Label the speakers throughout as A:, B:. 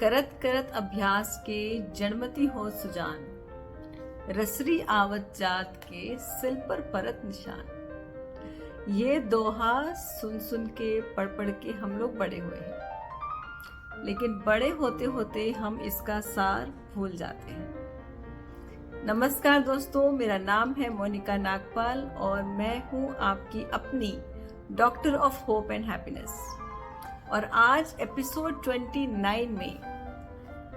A: करत करत अभ्यास के जन्मती हो सुजान, रसरी आवत जात के सिल पर परत निशान। ये दोहा सुन सुन के पढ़ पढ़ के हम लोग बड़े हुए हैं, लेकिन बड़े होते होते हम इसका सार भूल जाते हैं। नमस्कार दोस्तों, मेरा नाम है मोनिका नागपाल और मैं हूँ आपकी अपनी doctor of hope and happiness. और आज एपिसोड 29 में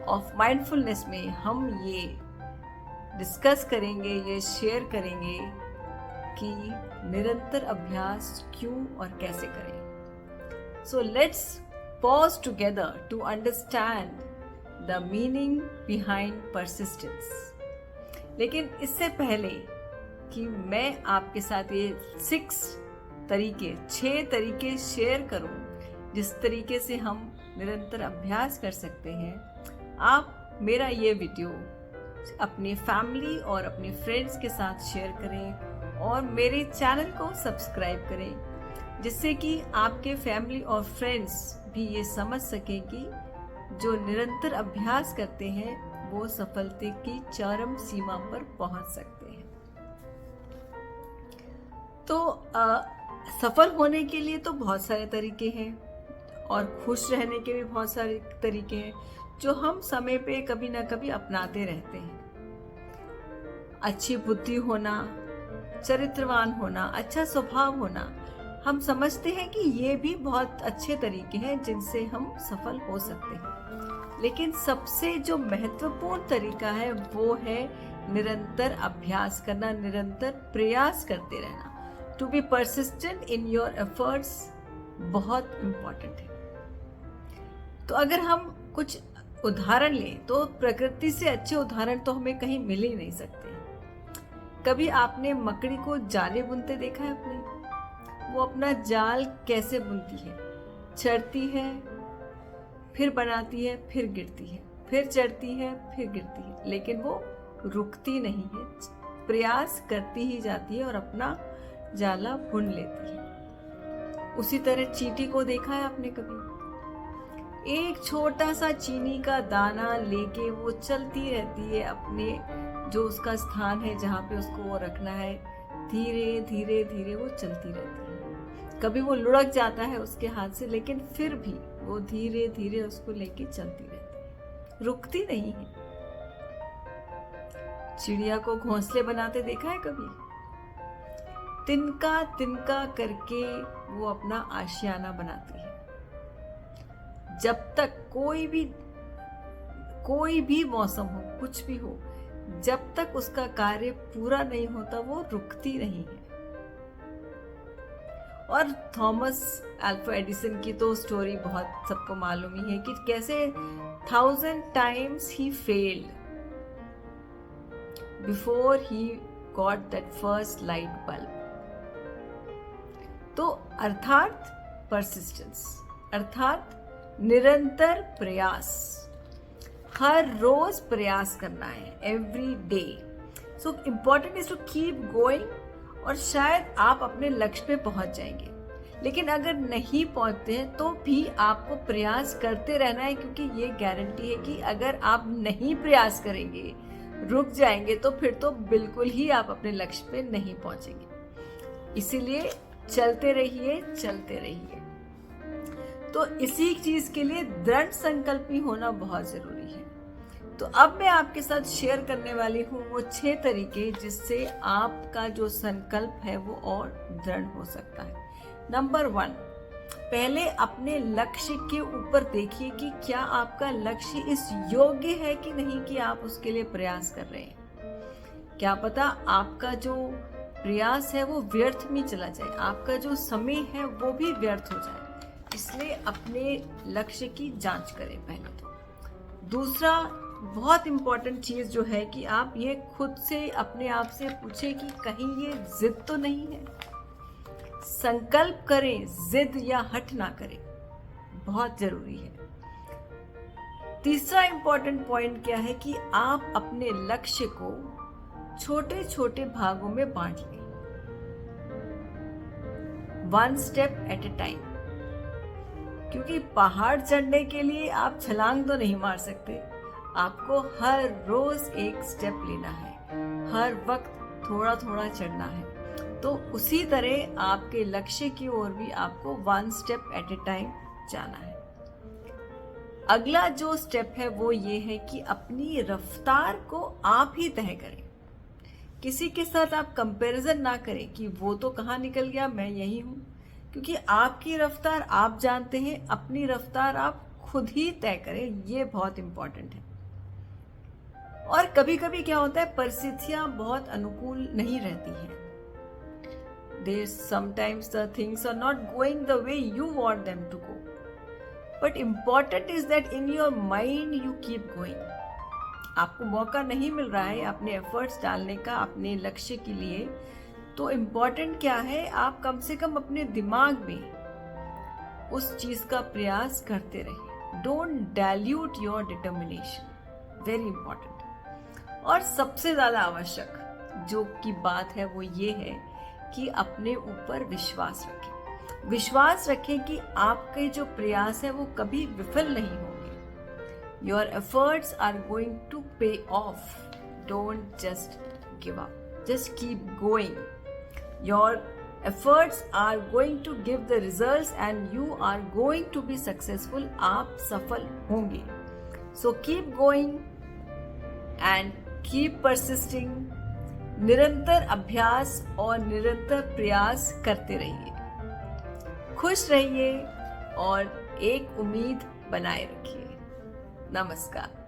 A: ऑफ माइंडफुलनेस में हम ये डिस्कस करेंगे, ये शेयर करेंगे कि निरंतर अभ्यास क्यों और कैसे करें। So let's pause together to understand the meaning behind persistence. लेकिन इससे पहले कि मैं आपके साथ ये 6 तरीके शेयर करूं जिस तरीके से हम निरंतर अभ्यास कर सकते हैं, आप मेरा ये वीडियो अपनी फैमिली और अपने फ्रेंड्स के साथ शेयर करें और मेरे चैनल को सब्सक्राइब करें, जिससे कि आपके फैमिली और फ्रेंड्स भी ये समझ सकें कि जो निरंतर अभ्यास करते हैं वो सफलता की चरम सीमा पर पहुंच सकते हैं। तो सफल होने के लिए तो बहुत सारे तरीके हैं और खुश रहने के भी बहुत सारे तरीके हैं जो हम समय पे कभी ना कभी अपनाते रहते हैं। अच्छी बुद्धि होना, चरित्रवान होना, अच्छा स्वभाव होना, हम समझते हैं कि ये भी बहुत अच्छे तरीके हैं जिनसे हम सफल हो सकते हैं। लेकिन सबसे जो महत्वपूर्ण तरीका है वो है निरंतर अभ्यास करना, निरंतर प्रयास करते रहना। To be persistent in your efforts बहुत इंपॉर्टेंट है। तो अगर हम कुछ उदाहरण लें तो प्रकृति से अच्छे उदाहरण तो हमें कहीं मिल ही नहीं सकते। कभी आपने मकड़ी को जाले बुनते देखा है अपने? वो अपना जाल कैसे बुनती है? चढ़ती है, फिर बनाती है, फिर गिरती है, फिर चढ़ती है, फिर गिरती है, लेकिन वो रुकती नहीं है, प्रयास करती ही जाती है और अपना जाला बुन लेती है। उसी तरह चींटी को देखा है आपने कभी? एक छोटा सा चीनी का दाना लेके वो चलती रहती है अपने जो उसका स्थान है जहाँ पे उसको वो रखना है, धीरे धीरे धीरे वो चलती रहती है। कभी वो लुढ़क जाता है उसके हाथ से, लेकिन फिर भी वो धीरे धीरे उसको लेके चलती रहती है, रुकती नहीं है। चिड़िया को घोंसले बनाते देखा है कभी? तिनका तिनका करके वो अपना आशियाना बनाती है। जब तक कोई भी मौसम हो, कुछ भी हो, जब तक उसका कार्य पूरा नहीं होता वो रुकती नहीं है। और थॉमस अल्वा एडिसन की तो स्टोरी बहुत सबको मालूम ही है कि कैसे 1000 times he failed before he got that first light bulb। तो अर्थात परसिस्टेंस, अर्थात निरंतर प्रयास, हर रोज प्रयास करना है, every day. So important is to keep going और शायद आप अपने लक्ष्य पे पहुंच जाएंगे। लेकिन अगर नहीं पहुंचते हैं तो भी आपको प्रयास करते रहना है, क्योंकि ये गारंटी है कि अगर आप नहीं प्रयास करेंगे, रुक जाएंगे, तो फिर तो बिल्कुल ही आप अपने लक्ष्य पे नहीं पहुंचेंगे। इसीलिए चलते रहिए, चलते रहिए। तो इसी चीज के लिए दृढ़ संकल्पी होना बहुत जरूरी है। तो अब मैं आपके साथ शेयर करने वाली हूँ वो 6 तरीके जिससे आपका जो संकल्प है वो और दृढ़ हो सकता है। नंबर 1, पहले अपने लक्ष्य के ऊपर देखिए कि क्या आपका लक्ष्य इस योग्य है कि नहीं कि आप उसके लिए प्रयास कर रहे हैं। क्या पता आपका जो प्रयास है वो व्यर्थ में चला जाए, आपका जो समय है वो भी व्यर्थ हो जाए। इसलिए अपने लक्ष्य की जांच करें पहले तो। दूसरा बहुत इंपॉर्टेंट चीज जो है कि आप ये खुद से अपने आप से पूछें कि कहीं ये जिद तो नहीं है। संकल्प करें, जिद या हठ ना करें, बहुत जरूरी है। तीसरा इंपॉर्टेंट पॉइंट क्या है कि आप अपने लक्ष्य को छोटे छोटे भागों में बांट लें, 1 step at a time। क्योंकि पहाड़ चढ़ने के लिए आप छलांग तो नहीं मार सकते, आपको हर रोज एक स्टेप लेना है, हर वक्त थोड़ा थोड़ा चढ़ना है। तो उसी तरह आपके लक्ष्य की ओर भी आपको 1 स्टेप एट ए टाइम जाना है। अगला जो स्टेप है वो ये है कि अपनी रफ्तार को आप ही तय करें। किसी के साथ आप कंपैरिजन ना करें कि वो तो कहाँ निकल गया, मैं यही हूं, क्योंकि आपकी रफ्तार आप जानते हैं, अपनी रफ्तार आप खुद ही तय करें, ये बहुत इंपॉर्टेंट है। और कभी कभी क्या होता है, परिस्थितियां बहुत अनुकूल नहीं रहती हैं। Sometimes the things are not going the way you want them to go. But important is that in your mind you keep going. आपको मौका नहीं मिल रहा है अपने एफर्ट्स डालने का अपने लक्ष्य के लिए, तो इम्पोर्टेंट क्या है, आप कम से कम अपने दिमाग में उस चीज का प्रयास करते रहिए। Don't dilute your determination, very important. और सबसे ज्यादा आवश्यक जो की बात है वो ये है कि अपने ऊपर विश्वास रखें। विश्वास रखें कि आपके जो प्रयास है वो कभी विफल नहीं होंगे। Your efforts are going to pay off. Don't just give up. Just keep going. Your efforts are going to give the results and you are going to be successful. आप सफल होंगे। So keep going and keep persisting. निरंतर अभ्यास और निरंतर प्रयास करते रहिए। खुश रहिए और एक उम्मीद बनाए रखिए। नमस्कार।